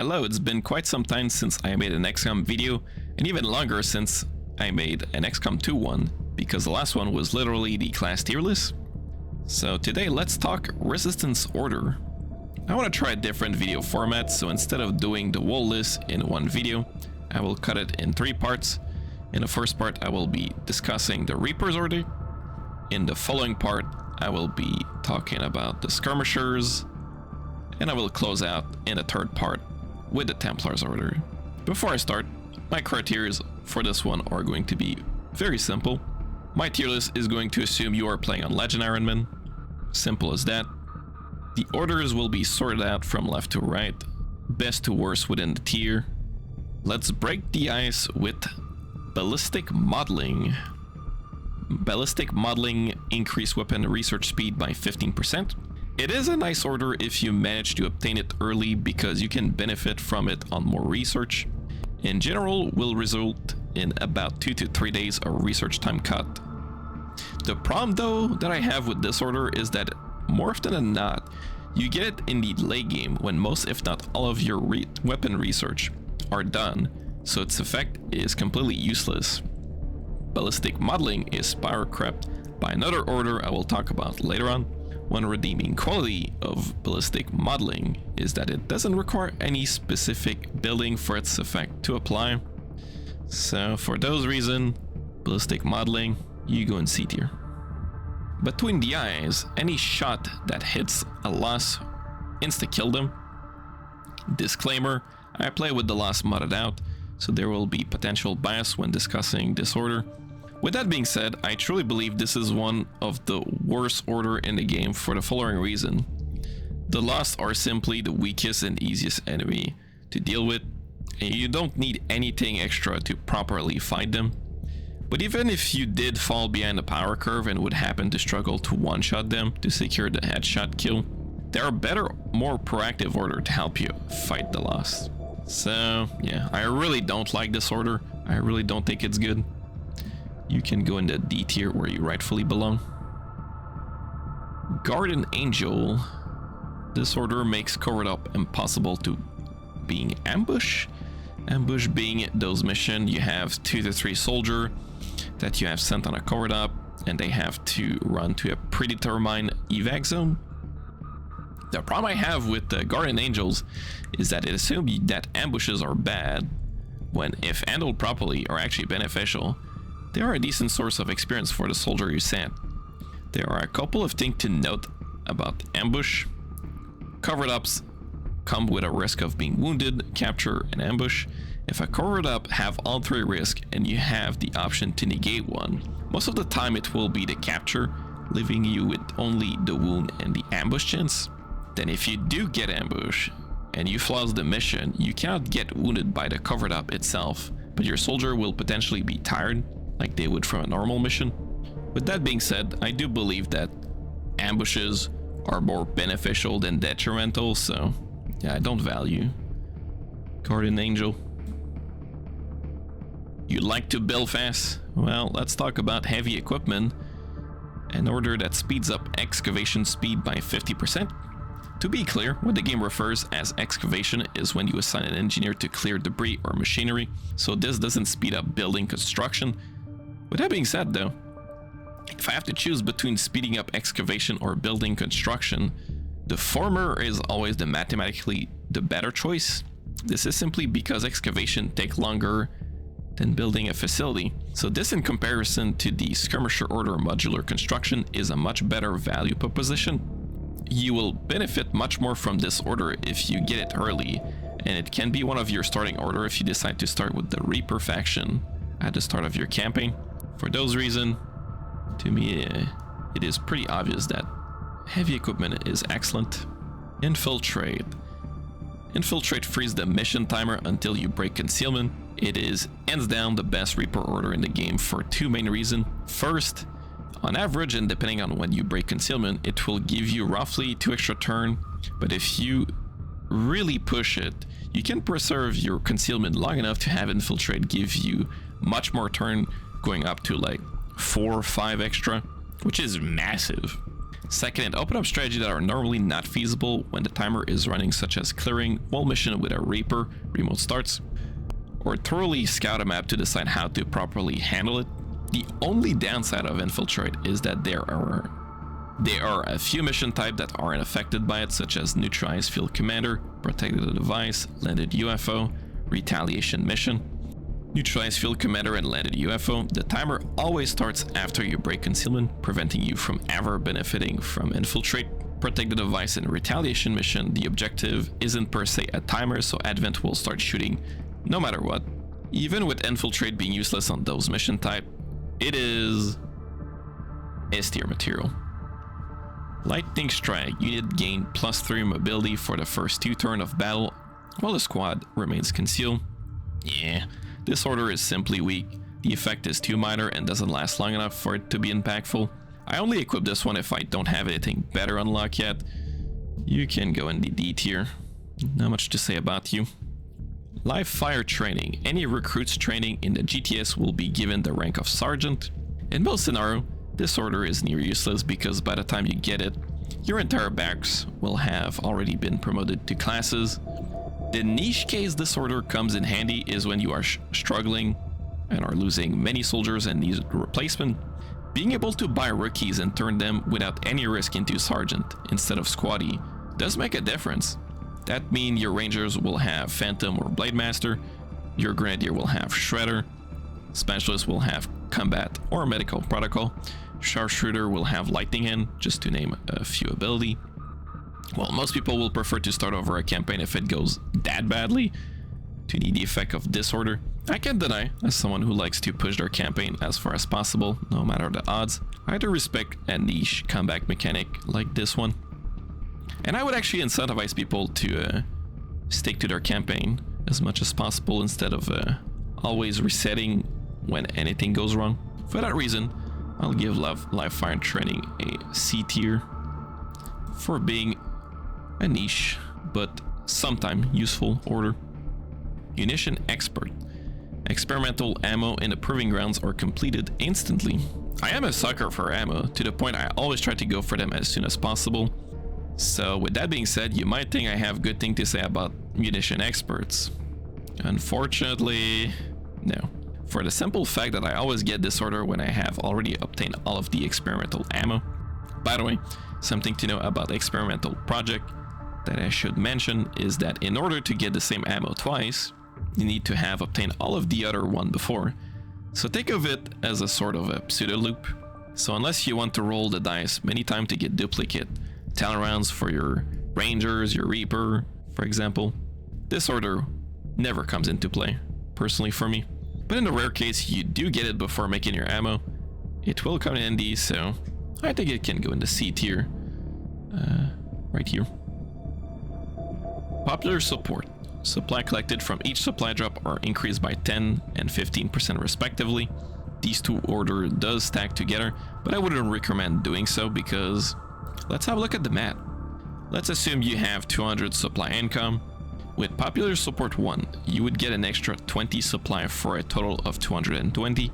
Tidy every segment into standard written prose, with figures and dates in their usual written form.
Hello, it's been quite some time since I made an XCOM video, and even longer since I made an XCOM 2 one, because the last one was literally the class tier list. So today let's talk Resistance Order. I want to try a different video format, so instead of doing the whole list in one video, I will cut it in 3 parts. In the first part I will be discussing the Reaper's Order. In the following part I will be talking about the Skirmishers, and I will close out in the third part with the Templar's Order. Before I start, my criteria for this one are going to be very simple. My tier list is going to assume you are playing on Legend Ironman. Simple as that. The orders will be sorted out from left to right, best to worst within the tier. Let's break the ice with Ballistic Modeling. Ballistic Modeling increase weapon research speed by 15%. It is a nice order if you manage to obtain it early because you can benefit from it on more research. In general, will result in about 2 to 3 days of research time cut. The problem though that I have with this order is that more often than not, you get it in the late game when most if not all of your weapon research are done, so its effect is completely useless. Ballistic Modeling is power crept by another order I will talk about later on. One redeeming quality of Ballistic Modeling is that it doesn't require any specific building for its effect to apply. So for those reasons, Ballistic Modeling, you go in C tier. Between the eyes, any shot that hits a loss insta-kill them. Disclaimer, I play with the loss modded out, so there will be potential bias when discussing this order. With that being said, I truly believe this is one of the worst order in the game for the following reason. The Lost are simply the weakest and easiest enemy to deal with, and you don't need anything extra to properly fight them. But even if you did fall behind the power curve and would happen to struggle to one-shot them to secure the headshot kill, there are better, more proactive order to help you fight the Lost. So yeah, I really don't like this order. I really don't think it's good. You can go in the D tier where you rightfully belong. Guardian Angel. This order makes covered up impossible to being ambush. Ambush being those missions you have 2 to 3 soldier that you have sent on a covered up and they have to run to a predetermined evac zone. The problem I have with the Guardian Angels is that it assumes that ambushes are bad, when if handled properly are actually beneficial. They are a decent source of experience for the soldier you sent. There are a couple of things to note about ambush. Covered ups come with a risk of being wounded, capture, and ambush. If a covered up have all 3 risks and you have the option to negate one, most of the time it will be the capture, leaving you with only the wound and the ambush chance. Then if you do get ambush and you flaws the mission, you cannot get wounded by the covered up itself, but your soldier will potentially be tired, like they would from a normal mission. With that being said, I do believe that ambushes are more beneficial than detrimental, so yeah, I don't value Guardian Angel. You like to build fast? Well, let's talk about heavy equipment, an order that speeds up excavation speed by 50%. To be clear, what the game refers as excavation is when you assign an engineer to clear debris or machinery, so this doesn't speed up building construction. With that being said though, if I have to choose between speeding up excavation or building construction, the former is always mathematically the better choice. This is simply because excavation takes longer than building a facility, so this in comparison to the Skirmisher Order modular construction is a much better value proposition. You will benefit much more from this order if you get it early, and it can be one of your starting order if you decide to start with the Reaper faction at the start of your campaign. For those reasons, to me, it is pretty obvious that heavy equipment is excellent. Infiltrate. Infiltrate frees the mission timer until you break concealment. It is hands down the best Reaper order in the game for 2 main reasons. First, on average and depending on when you break concealment, it will give you roughly 2 extra turns, but if you really push it, you can preserve your concealment long enough to have Infiltrate give you much more turn, going up to like 4 or 5 extra, which is massive. Second, it opened up strategies that are normally not feasible when the timer is running, such as clearing wall mission with a Reaper, remote starts, or thoroughly scout a map to decide how to properly handle it. The only downside of Infiltrate is that there are a few mission types that aren't affected by it, such as Neutralized Field Commander, Protected Device, Landed UFO, Retaliation Mission. Neutralized Field Commander and Landed UFO, the timer always starts after you break concealment, preventing you from ever benefiting from Infiltrate. Protect the Device and Retaliation Mission, the objective isn't per se a timer, so Advent will start shooting no matter what. Even with Infiltrate being useless on those mission type, it is S tier material. Lightning Strike, unit gain +3 mobility for the first 2 turns of battle while the squad remains concealed. Yeah, this order is simply weak. The effect is too minor and doesn't last long enough for it to be impactful. I only equip this one if I don't have anything better unlocked yet. You can go in the D tier. Not much to say about you. Live fire training. Any recruits training in the GTS will be given the rank of sergeant. In most scenarios, this order is near useless because by the time you get it, your entire backs will have already been promoted to classes. The niche case this order comes in handy is when you are struggling and are losing many soldiers and need replacement. Being able to buy rookies and turn them without any risk into sergeant instead of squaddy does make a difference. That means your rangers will have Phantom or Blade Master, your grenadier will have Shredder, Specialist will have Combat or Medical Protocol, Sharpshooter will have Lightning Hand, just to name a few ability. Well, most people will prefer to start over a campaign if it goes that badly to need the effect of Disorder. I can't deny, as someone who likes to push their campaign as far as possible, no matter the odds, I do respect a niche comeback mechanic like this one. And I would actually incentivize people to stick to their campaign as much as possible instead of always resetting when anything goes wrong. For that reason, I'll give live fire training a C tier for being a niche but sometime useful order. Munition Expert. Experimental ammo in the proving grounds are completed instantly. I am a sucker for ammo, to the point I always try to go for them as soon as possible. So with that being said, you might think I have good thing to say about Munition Experts. Unfortunately, no. For the simple fact that I always get this order when I have already obtained all of the experimental ammo. By the way, something to know about the experimental project that I should mention is that in order to get the same ammo twice, you need to have obtained all of the other one before. So think of it as a sort of a pseudo loop. So unless you want to roll the dice many times to get duplicate talent rounds for your Rangers, your Reaper, for example, this order never comes into play, personally for me. But in the rare case you do get it before making your ammo, it will come in handy, so I think it can go in the C tier, right here. Popular support. Supply collected from each supply drop are increased by 10 and 15% respectively. These two order does stack together, but I wouldn't recommend doing so because let's have a look at the map. Let's assume you have 200 supply income. With Popular Support 1, you would get an extra 20 supply for a total of 220.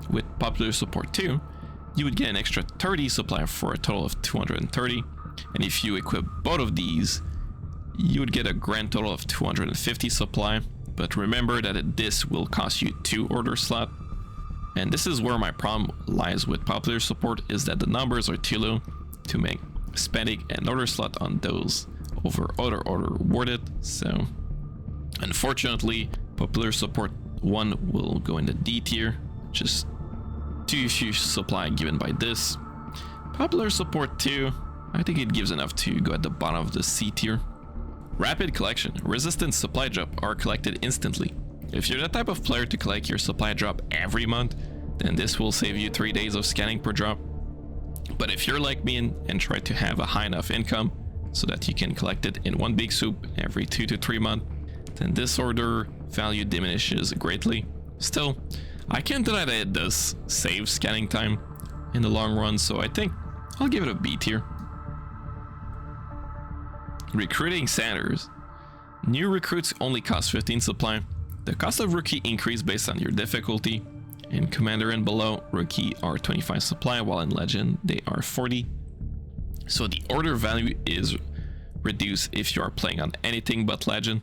With Popular Support 2, you would get an extra 30 supply for a total of 230. And if you equip both of these, you would get a grand total of 250 supply. But remember that this will cost you 2 order slot. And this is where my problem lies with Popular Support, is that the numbers are too low to make spending an order slot on those over other order worth it. So unfortunately, Popular Support 1 will go in the D tier, just too few supply given by this. Popular Support 2, I think it gives enough to go at the bottom of the C tier. Rapid collection. Resistance supply drop are collected instantly. If you're the type of player to collect your supply drop every month, then this will save you 3 days of scanning per drop. But if you're like me and try to have a high enough income so that you can collect it in one big swoop every 2 to 3 months, then this order value diminishes greatly. Still, I can't deny that it does save scanning time in the long run, so I think I'll give it a B tier. Recruiting centers. New recruits only cost 15 supply. The cost of rookie increase based on your difficulty. In Commander and below, rookie are 25 supply, while in Legend they are 40. So the order value is reduced if you are playing on anything but Legend.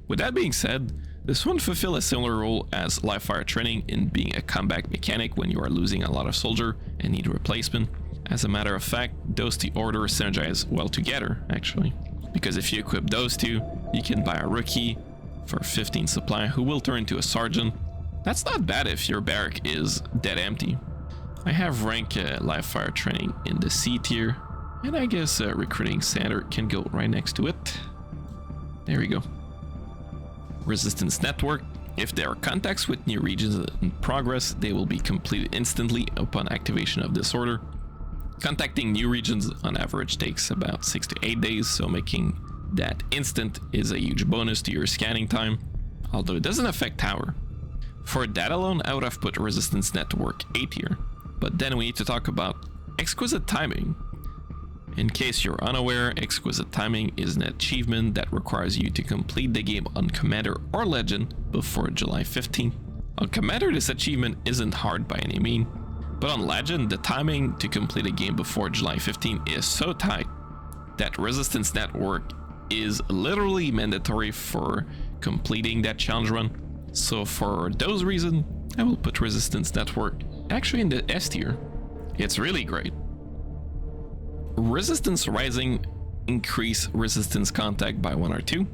With that being said, this one fulfills a similar role as live fire training in being a comeback mechanic when you are losing a lot of soldier and need replacement. As a matter of fact, those two orders synergize well together actually, because if you equip those two, you can buy a rookie for 15 supply who will turn into a sergeant. That's not bad if your barrack is dead empty. I have rank live fire training in the C tier, and I guess recruiting center can go right next to it. There we go. Resistance network. If there are contacts with new regions in progress, they will be completed instantly upon activation of this order. Contacting new regions on average takes about 6 to 8 days, so making that instant is a huge bonus to your scanning time, although it doesn't affect tower. For that alone, I would have put Resistance Network A tier, but then we need to talk about Exquisite Timing. In case you're unaware, Exquisite Timing is an achievement that requires you to complete the game on Commander or Legend before July 15th. On Commander, this achievement isn't hard by any means, but on Legend, the timing to complete a game before July 15th is so tight that Resistance Network is literally mandatory for completing that challenge run. So for those reasons, I will put Resistance Network actually in the S tier. It's really great. Resistance Rising increase resistance contact by 1 or 2.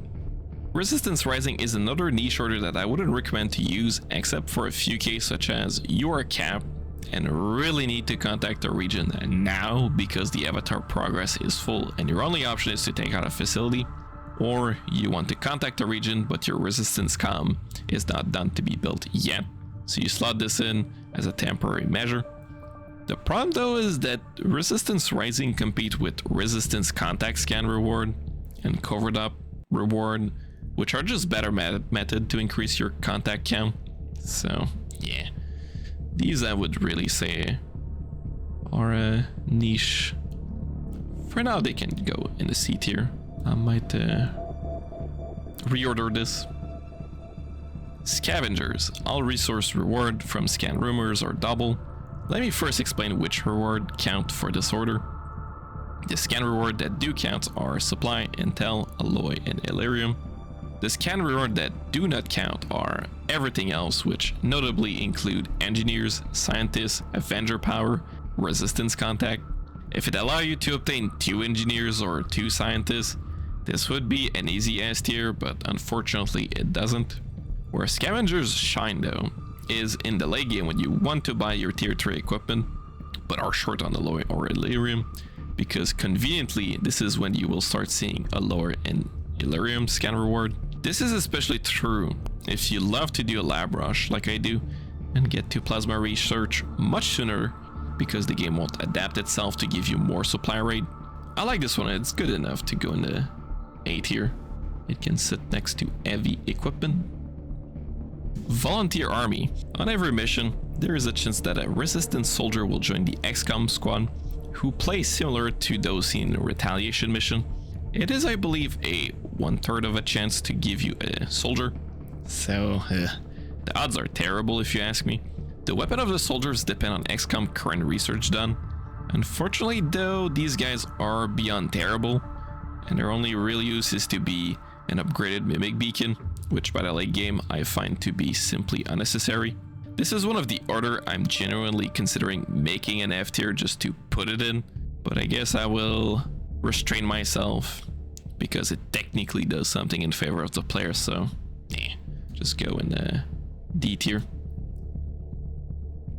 Resistance Rising is another niche order that I wouldn't recommend to use except for a few cases such as you are capped and really need to contact a region now because the avatar progress is full and your only option is to take out a facility, or you want to contact a region but your resistance comm is not done to be built yet, so you slot this in as a temporary measure. The problem though is that Resistance Rising compete with Resistance Contact Scan reward and Covered Up reward, which are just better method to increase your contact count. So yeah, these I would really say are a niche. For now they can go in the C tier. I might reorder this. Scavengers. All resource reward from scan rumors are double. Let me first explain which reward count for this order. The scan reward that do count are supply, intel, alloy, and Illyrium. The scan reward that do not count are everything else, which notably include engineers, scientists, Avenger power, resistance contact. If it allows you to obtain 2 engineers or 2 scientists, this would be an easy S tier, but unfortunately it doesn't. Where Scavengers shine though is in the late game when you want to buy your tier 3 equipment but are short on alloy or Illyrium, because conveniently this is when you will start seeing alloy and Illyrium scan reward. This is especially true if you love to do a lab rush like I do and get to plasma research much sooner because the game won't adapt itself to give you more supply rate. I like this one, it's good enough to go in the A tier. It can sit next to heavy equipment. Volunteer Army. On every mission, there is a chance that a resistance soldier will join the XCOM squad who play similar to those seen in Retaliation mission. It is, I believe, a 1/3 of a chance to give you a soldier. So, the odds are terrible if you ask me. The weapon of the soldiers depend on XCOM current research done. Unfortunately though, these guys are beyond terrible, and their only real use is to be an upgraded mimic beacon, which by the late game I find to be simply unnecessary. This is one of the order I'm genuinely considering making an F tier just to put it in, but I guess I will restrain myself because it technically does something in favor of the player, so just go in the D tier.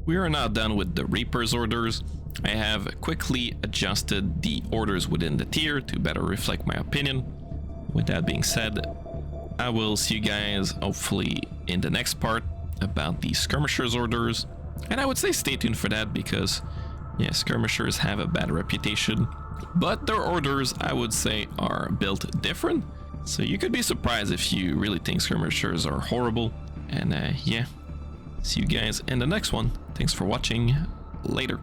We are now done with the Reaper's orders. I have quickly adjusted the orders within the tier to better reflect my opinion. With that being said, I will see you guys hopefully in the next part about the Skirmishers orders, and I would say stay tuned for that because yeah, Skirmishers have a bad reputation, but their orders I would say are built different, so you could be surprised if you really think Skirmishers are horrible. And yeah, see you guys in the next one. Thanks for watching. Later.